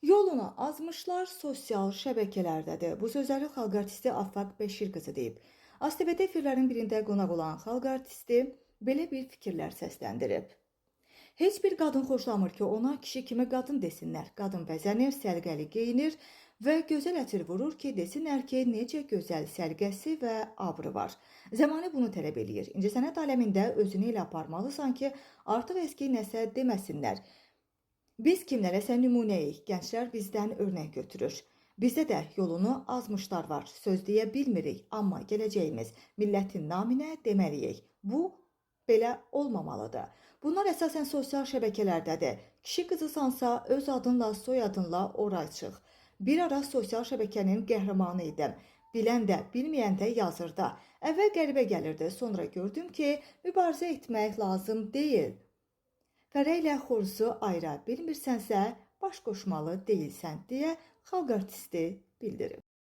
Yolunu azmışlar sosial şəbəkələrdədir. Bu sözləri xalq artisti Afaq Bəşir qızı deyib. ASTV efirlərin birində qonaq olan xalq artisti belə bir fikirlər səsləndirib. Heç bir qadın xoşlamır ki, ona kişi kimi qadın desinlər. Qadın bəzənir, səliqəli geyinir və gözəl ətir vurur ki, desinlər ki, necə gözəl səliqəsi və abrı var. Zəmanə bunu tələb eləyir. İncəsənət aləmində özünü elə aparmalısan ki, artıq eski nəsə deməsinlər. Biz kimlərəsə nümunəyik, gənclər bizdən örnək götürür. Bizdə də yolunu azmışlar var, söz deyə bilmirik, amma gələcəyimiz millətin naminə deməliyik. Bu, belə olmamalıdır. Bunlar əsasən sosial şəbəkələrdədir. Kişi qızısansa öz adınla, soyadınla ora çıx. Bir ara sosial şəbəkənin qəhrəmanı idim. Bilən də, bilməyən də yazırdı. Əvvəl qəribə gəlirdi, sonra gördüm ki, mübarizə etmək lazım deyil. Fərəylə xoruzu ayıra bilmirsənsə, baş qoşmalı deyilsən deyə xalq artisti bildirib.